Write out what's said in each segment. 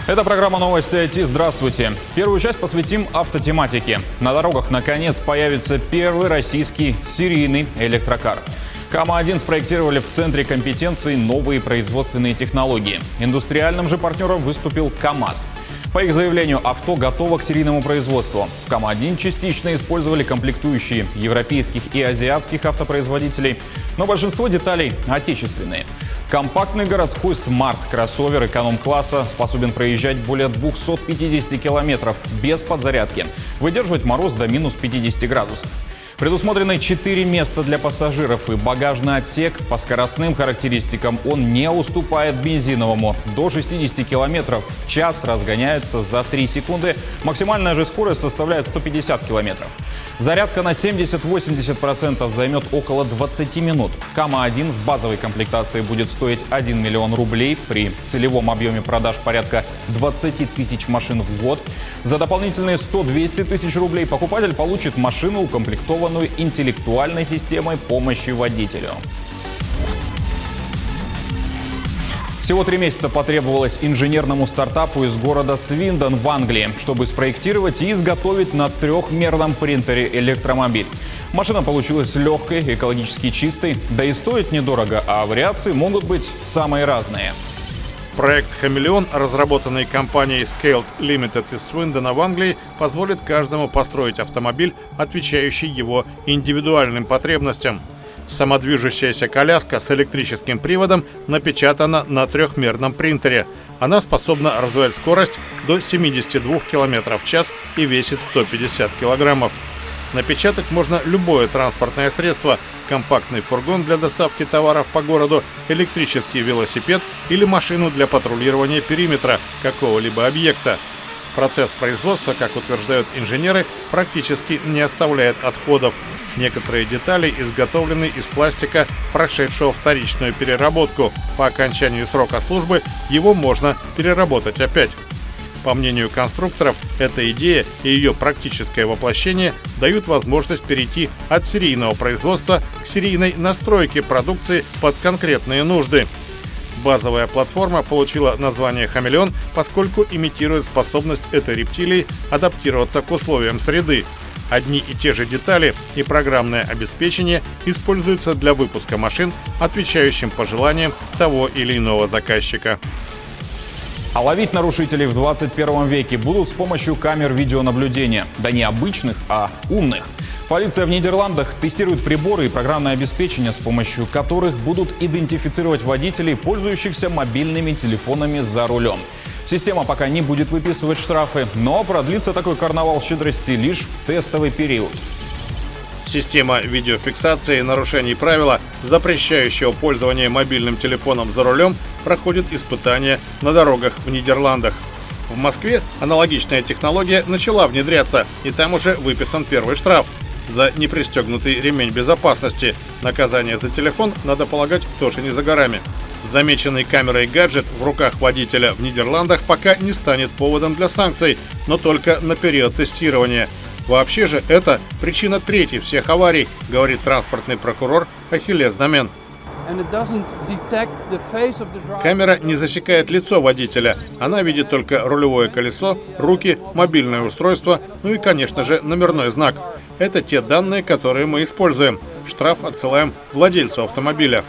Это программа «Новости IT». Здравствуйте. Первую часть посвятим автотематике. На дорогах, наконец, появится первый российский серийный электрокар. КАМА-1 спроектировали в центре компетенции новые производственные технологии. Индустриальным же партнером выступил КАМАЗ. По их заявлению, авто готово к серийному производству. В КАМА-1 частично использовали комплектующие европейских и азиатских автопроизводителей, но большинство деталей отечественные. Компактный городской смарт-кроссовер эконом-класса способен проезжать более 250 километров без подзарядки, выдерживать мороз до минус 50 градусов. Предусмотрены 4 места для пассажиров и багажный отсек. По скоростным характеристикам он не уступает бензиновому. До 60 километров в час разгоняется за 3 секунды. Максимальная же скорость составляет 150 километров. Зарядка на 70-80% займет около 20 минут. КАМА-1 в базовой комплектации будет стоить 1 миллион рублей. При целевом объеме продаж порядка 20 тысяч машин в год. За дополнительные 100-200 тысяч рублей покупатель получит машину, укомплектованную интеллектуальной системой помощи водителю. Всего 3 месяца потребовалось инженерному стартапу из города Свиндон в Англии, чтобы спроектировать и изготовить на трехмерном принтере электромобиль. Машина получилась легкой, экологически чистой, да и стоит недорого, а вариации могут быть самые разные. Проект «Хамелеон», разработанный компанией Scaled Limited из Свиндона в Англии, позволит каждому построить автомобиль, отвечающий его индивидуальным потребностям. Самодвижущаяся коляска с электрическим приводом напечатана на трехмерном принтере. Она способна развивать скорость до 72 км в час и весит 150 килограммов. Напечатать можно любое транспортное средство: компактный фургон для доставки товаров по городу, электрический велосипед или машину для патрулирования периметра какого-либо объекта. Процесс производства, как утверждают инженеры, практически не оставляет отходов. Некоторые детали изготовлены из пластика, прошедшего вторичную переработку. По окончанию срока службы его можно переработать опять. По мнению конструкторов, эта идея и ее практическое воплощение дают возможность перейти от серийного производства к серийной настройке продукции под конкретные нужды. Базовая платформа получила название «Хамелеон», поскольку имитирует способность этой рептилии адаптироваться к условиям среды. Одни и те же детали и программное обеспечение используются для выпуска машин, отвечающим пожеланиям того или иного заказчика. А ловить нарушителей в 21 веке будут с помощью камер видеонаблюдения. Да не обычных, а умных. Полиция в Нидерландах тестирует приборы и программное обеспечение, с помощью которых будут идентифицировать водителей, пользующихся мобильными телефонами за рулем. Система пока не будет выписывать штрафы, но продлится такой карнавал щедрости лишь в тестовый период. Система видеофиксации нарушений правила, запрещающего пользование мобильным телефоном за рулем, проходит испытания на дорогах в Нидерландах. В Москве аналогичная технология начала внедряться, и там уже выписан первый штраф за непристегнутый ремень безопасности. Наказание за телефон, надо полагать, тоже не за горами. Замеченный камерой гаджет в руках водителя в Нидерландах пока не станет поводом для санкций, но только на период тестирования. Вообще же это причина трети всех аварий, говорит транспортный прокурор Ахиллес Домен. Камера не засекает лицо водителя. Она видит только рулевое колесо, руки, мобильное устройство, ну и, конечно же, номерной знак. Это те данные, которые мы используем. Штраф отсылаем владельцу автомобиля.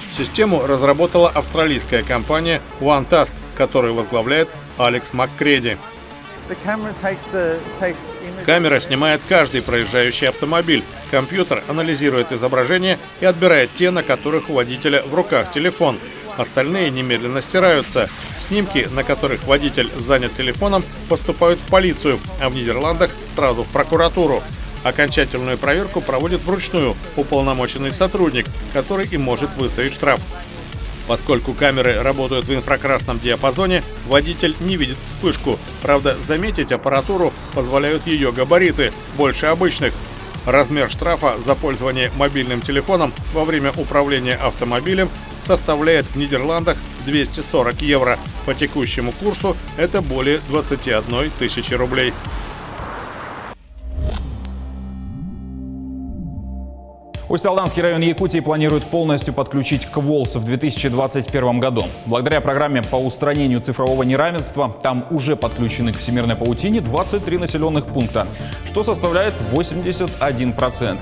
Систему разработала австралийская компания OneTask, которую возглавляет Алекс Маккреди. Камера снимает каждый проезжающий автомобиль. Компьютер анализирует изображения и отбирает те, на которых у водителя в руках телефон. Остальные немедленно стираются. Снимки, на которых водитель занят телефоном, поступают в полицию, а в Нидерландах сразу в прокуратуру. Окончательную проверку проводит вручную уполномоченный сотрудник, который и может выставить штраф. Поскольку камеры работают в инфракрасном диапазоне, водитель не видит вспышку. Правда, заметить аппаратуру позволяют ее габариты, больше обычных. Размер штрафа за пользование мобильным телефоном во время управления автомобилем составляет в Нидерландах 240 евро. По текущему курсу это более 21 тысячи рублей. Усть-Алданский район Якутии планирует полностью подключить КВОЛС в 2021 году. Благодаря программе по устранению цифрового неравенства там уже подключены к всемирной паутине 23 населенных пункта, что составляет 81%.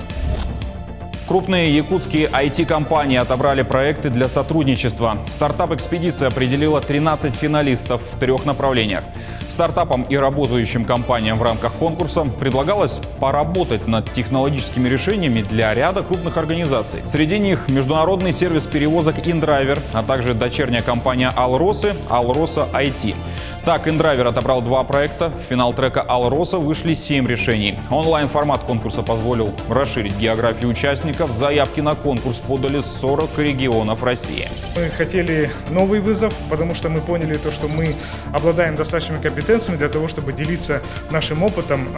Крупные якутские IT-компании отобрали проекты для сотрудничества. Стартап «Экспедиция» определила 13 финалистов в 3 направлениях. Стартапам и работающим компаниям в рамках конкурса предлагалось поработать над технологическими решениями для ряда крупных организаций. Среди них международный сервис перевозок InDriver, а также дочерняя компания «Алросы» «Алроса IT». Так, InDriver отобрал 2 проекта. В финал трека «Алроса» вышли 7 решений. Онлайн-формат конкурса позволил расширить географию участников. Заявки на конкурс подали 40 регионов России. Мы хотели новый вызов, потому что мы поняли то, что мы обладаем достаточными компетенциями для того, чтобы делиться нашим опытом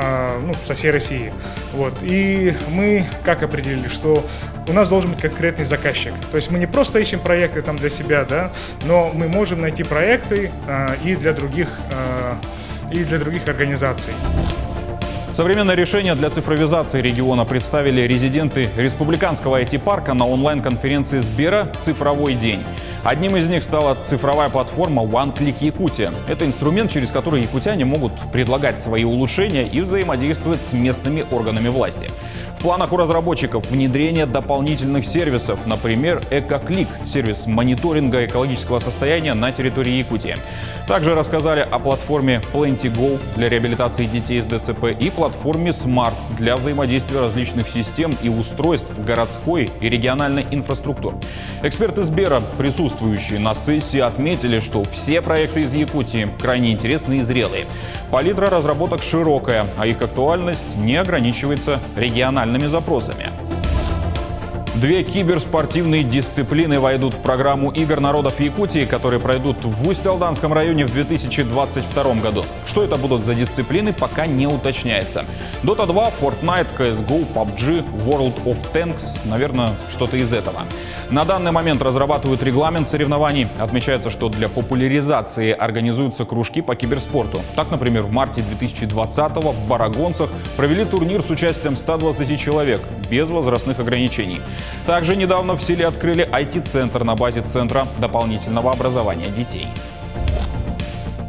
со всей России. И мы как определили, что у нас должен быть конкретный заказчик. То есть мы не просто ищем проекты для себя, но мы можем найти проекты и для других организаций. Современное решение для цифровизации региона представили резиденты республиканского IT-парка на онлайн-конференции Сбера «Цифровой день». Одним из них стала цифровая платформа One Click Якутия. Это инструмент, через который якутяне могут предлагать свои улучшения и взаимодействовать с местными органами власти. В планах у разработчиков внедрение дополнительных сервисов, например, «Экоклик» – сервис мониторинга экологического состояния на территории Якутии. Также рассказали о платформе Plenty-Go для реабилитации детей с ДЦП и платформе Smart для взаимодействия различных систем и устройств городской и региональной инфраструктуры. Эксперты Сбера, присутствующие на сессии, отметили, что все проекты из Якутии крайне интересные и зрелые. Палитра разработок широкая, а их актуальность не ограничивается региональными запросами. 2 киберспортивные дисциплины войдут в программу игр народов Якутии, которые пройдут в Усть-Алданском районе в 2022 году. Что это будут за дисциплины, пока не уточняется. Dota 2, Fortnite, CSGO, PUBG, World of Tanks, наверное, что-то из этого. На данный момент разрабатывают регламент соревнований. Отмечается, что для популяризации организуются кружки по киберспорту. Так, например, в марте 2020-го в Барагонцах провели турнир с участием 120 человек, без возрастных ограничений. Также недавно в селе открыли IT-центр на базе Центра дополнительного образования детей.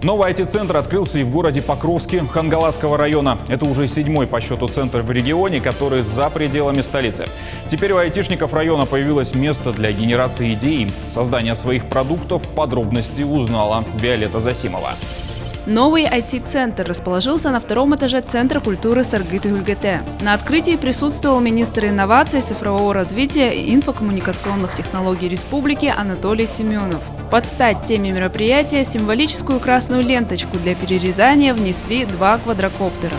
Новый IT-центр открылся и в городе Покровске Хангаласского района. Это уже 7-й по счету центр в регионе, который за пределами столицы. Теперь у айтишников района появилось место для генерации идей, создания своих продуктов. Подробности узнала Виолетта Засимова. Новый IT-центр расположился на 2-м этаже Центра культуры Саргыты-Гульгете. На открытии присутствовал министр инноваций, цифрового развития и инфокоммуникационных технологий республики Анатолий Семенов. Под стать теме мероприятия символическую красную ленточку для перерезания внесли 2 квадрокоптера.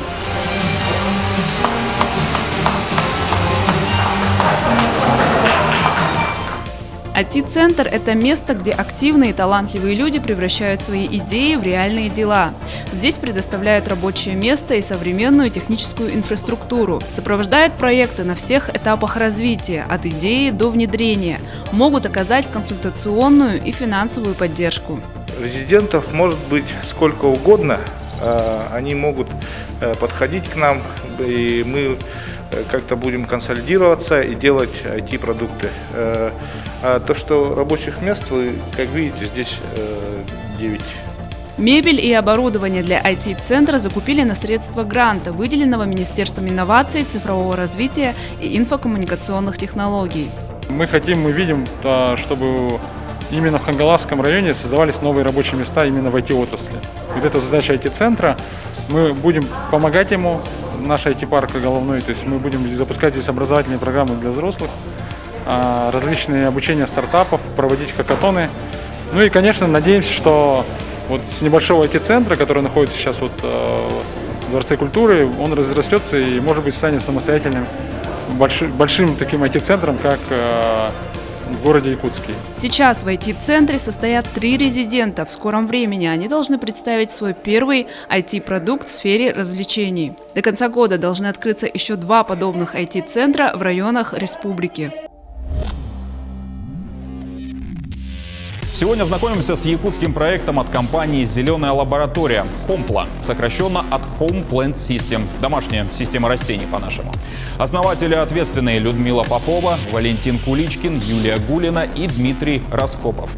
IT-центр – это место, где активные и талантливые люди превращают свои идеи в реальные дела. Здесь предоставляют рабочее место и современную техническую инфраструктуру. Сопровождают проекты на всех этапах развития, от идеи до внедрения. Могут оказать консультационную и финансовую поддержку. Резидентов может быть сколько угодно. Они могут подходить к нам, и мы как-то будем консолидироваться и делать IT-продукты. А то, что рабочих мест, вы, как видите, здесь 9. Мебель и оборудование для IT-центра закупили на средства гранта, выделенного Министерством инноваций, цифрового развития и инфокоммуникационных технологий. Мы видим, чтобы именно в Хангаласском районе создавались новые рабочие места именно в IT-отрасли. Вот это задача IT-центра. Мы будем помогать ему, наш IT-парк головной, то есть мы будем запускать здесь образовательные программы для взрослых, различные обучения стартапов, проводить хакатоны. Ну и, конечно, надеемся, что вот с небольшого IT-центра, который находится сейчас в Дворце культуры, он разрастется и, может быть, станет самостоятельным большим таким IT-центром, как в городе Якутске. Сейчас в IT-центре состоят 3 резидента. В скором времени они должны представить свой первый IT-продукт в сфере развлечений. До конца года должны открыться еще 2 подобных IT-центра в районах республики. Сегодня знакомимся с якутским проектом от компании «Зеленая лаборатория» Hompla, сокращенно от Home Plant System, домашняя система растений по-нашему. Основатели ответственные Людмила Попова, Валентин Куличкин, Юлия Гулина и Дмитрий Раскопов.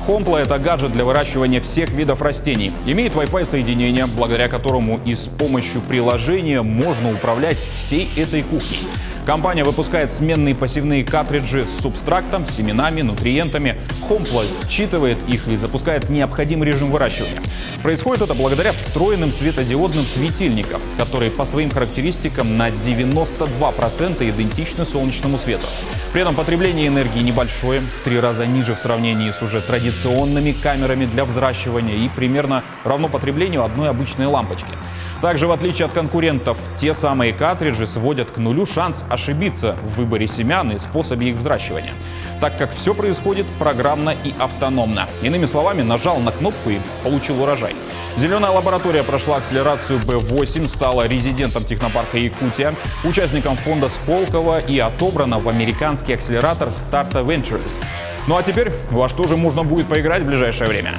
Hompla – это гаджет для выращивания всех видов растений. Имеет Wi-Fi соединение, благодаря которому и с помощью приложения можно управлять всей этой кухней. Компания выпускает сменные посевные картриджи с субстрактом, семенами, нутриентами. Hompla считывает их и запускает необходимый режим выращивания. Происходит это благодаря встроенным светодиодным светильникам, которые по своим характеристикам на 92% идентичны солнечному свету. При этом потребление энергии небольшое, в 3 раза ниже в сравнении с уже традиционными камерами для взращивания и примерно равно потреблению одной обычной лампочки. Также, в отличие от конкурентов, те самые картриджи сводят к нулю шанс ошибиться в выборе семян и способе их взращивания, так как все происходит программно и автономно. Иными словами, нажал на кнопку и получил урожай. Зеленая лаборатория прошла акселерацию B8, стала резидентом технопарка Якутия, участником фонда Сколково и отобрана в американский акселератор Starta Ventures. Ну а теперь во что же можно будет поиграть в ближайшее время?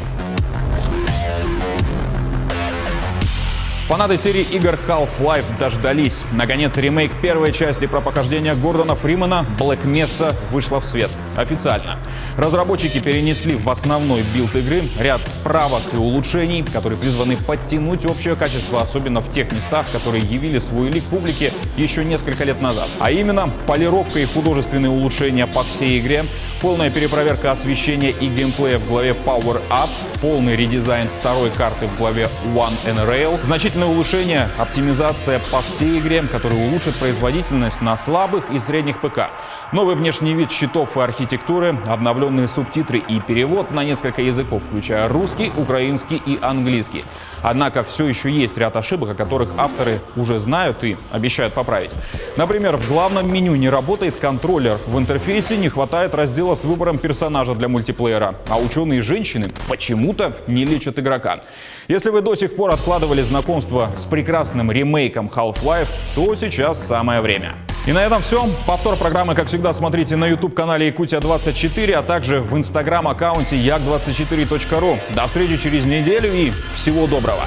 Фанаты серии игр Half-Life дождались. Наконец, ремейк первой части про похождения Гордона Фримена Black Mesa вышла в свет. Официально. Разработчики перенесли в основной билд игры ряд правок и улучшений, которые призваны подтянуть общее качество, особенно в тех местах, которые явили свой лик публике еще несколько лет назад. А именно, полировка и художественные улучшения по всей игре, полная перепроверка освещения и геймплея в главе Power Up, полный редизайн второй карты в главе One and Rail, значительное улучшение, оптимизация по всей игре, которая улучшит производительность на слабых и средних ПК. Новый внешний вид щитов и архитектуры, обновленные субтитры и перевод на несколько языков, включая русский, украинский и английский. Однако все еще есть ряд ошибок, о которых авторы уже знают и обещают поправить. Например, в главном меню не работает контроллер, в интерфейсе не хватает раздела с выбором персонажа для мультиплеера, а ученые-женщины почему-то не лечат игрока. Если вы до сих пор откладывали знакомство с прекрасным ремейком Half-Life, то сейчас самое время. И на этом все. Повтор программы, как всегда, смотрите на YouTube-канале Якутия24, а также в Instagram-аккаунте yak24.ru. До встречи через неделю и всего доброго!